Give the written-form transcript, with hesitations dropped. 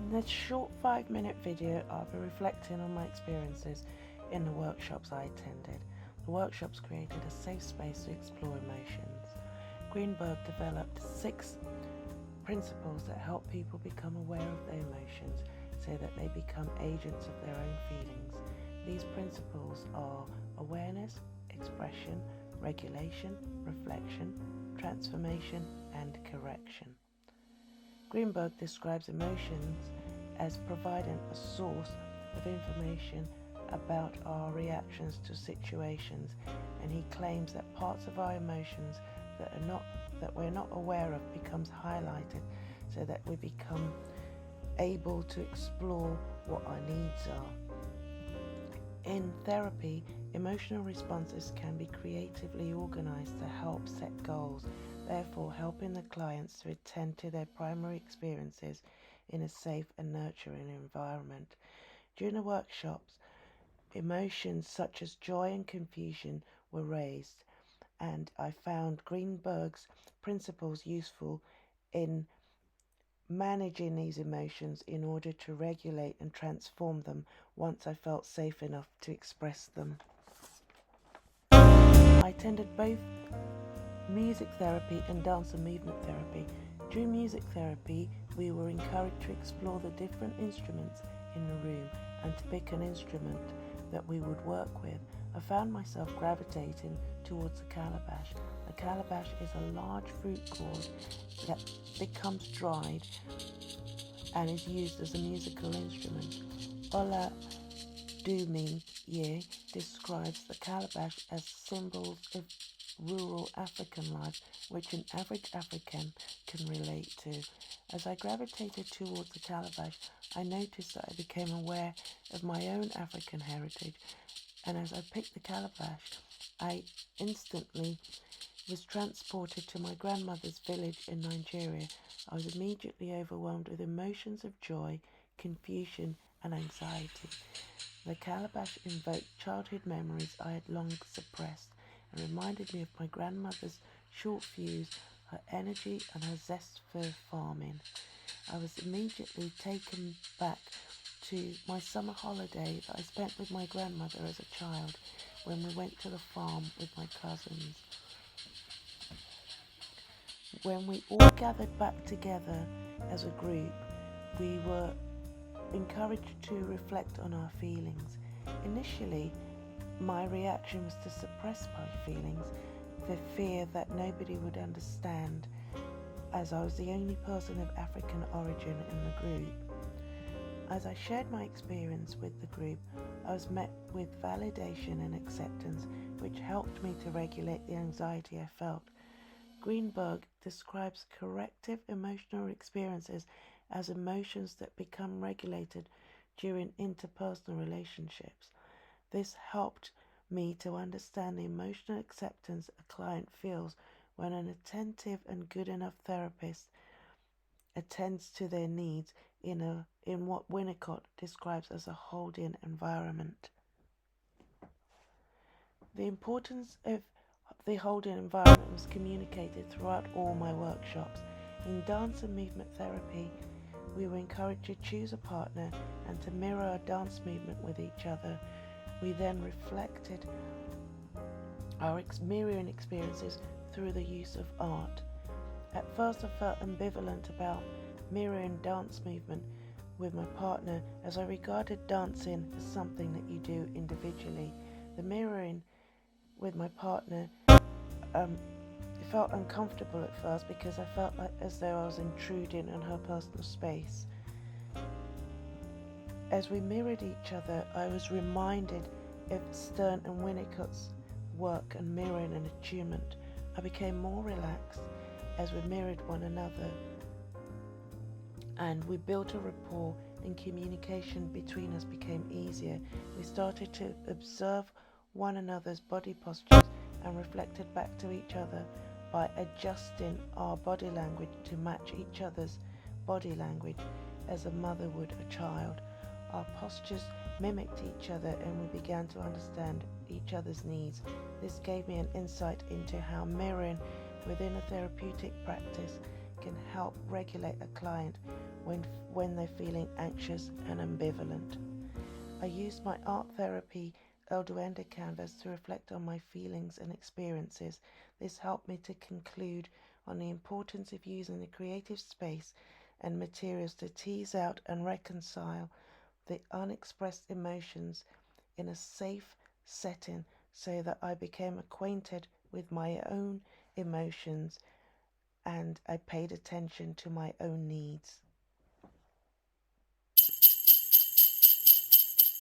In this short 5-minute video, I'll be reflecting on my experiences in the workshops I attended. The workshops created a safe space to explore emotions. Greenberg developed 6 principles that help people become aware of their emotions so that they become agents of their own feelings. These principles are awareness, expression, regulation, reflection, transformation, and correction. Greenberg describes emotions as providing a source of information about our reactions to situations, and he claims that parts of our emotions that we're not aware of becomes highlighted so that we become able to explore what our needs are. In therapy, emotional responses can be creatively organized to help set goals, therefore helping the clients to attend to their primary experiences in a safe and nurturing environment. During the workshops, emotions such as joy and confusion were raised, and I found Greenberg's principles useful in managing these emotions in order to regulate and transform them once I felt safe enough to express them. I attended both music therapy and dance and movement therapy. During music therapy, we were encouraged to explore the different instruments in the room and to pick an instrument that we would work with. I found myself gravitating towards the calabash. The calabash is a large fruit gourd that becomes dried and is used as a musical instrument. Ola Ye describes the calabash as symbols of rural African life, which an average African can relate to. As I gravitated towards the calabash, I noticed that I became aware of my own African heritage, and as I picked the calabash, I instantly was transported to my grandmother's village in Nigeria. I was immediately overwhelmed with emotions of joy, confusion, and anxiety. The calabash invoked childhood memories I had long suppressed and reminded me of my grandmother's short fuse, her energy, and her zest for farming. I was immediately taken back to my summer holiday that I spent with my grandmother as a child when we went to the farm with my cousins. When we all gathered back together as a group, we were encouraged to reflect on our feelings. Initially, my reaction was to suppress my feelings for fear that nobody would understand, as I was the only person of African origin in the group. As I shared my experience with the group, I was met with validation and acceptance, which helped me to regulate the anxiety I felt. Greenberg describes corrective emotional experiences as emotions that become regulated during interpersonal relationships. This helped me to understand the emotional acceptance a client feels when an attentive and good enough therapist attends to their needs in what Winnicott describes as a holding environment. The importance of the holding environment was communicated throughout all my workshops. In dance and movement therapy, we were encouraged to choose a partner and to mirror our dance movement with each other. We then reflected our mirroring experiences through the use of art. At first I felt ambivalent about mirroring dance movement with my partner, as I regarded dancing as something that you do individually. The mirroring with my partner felt uncomfortable at first because I felt as though I was intruding on her personal space. As we mirrored each other, I was reminded of Stern and Winnicott's work on mirroring and attunement. I became more relaxed as we mirrored one another, and we built a rapport, and communication between us became easier. We started to observe one another's body postures and reflected back to each other by adjusting our body language to match each other's body language as a mother would a child. Our postures mimicked each other and we began to understand each other's needs. This gave me an insight into how mirroring within a therapeutic practice can help regulate a client when they're feeling anxious and ambivalent. I use my art therapy Elduenda canvas to reflect on my feelings and experiences. This helped me to conclude on the importance of using the creative space and materials to tease out and reconcile the unexpressed emotions in a safe setting so that I became acquainted with my own emotions and I paid attention to my own needs.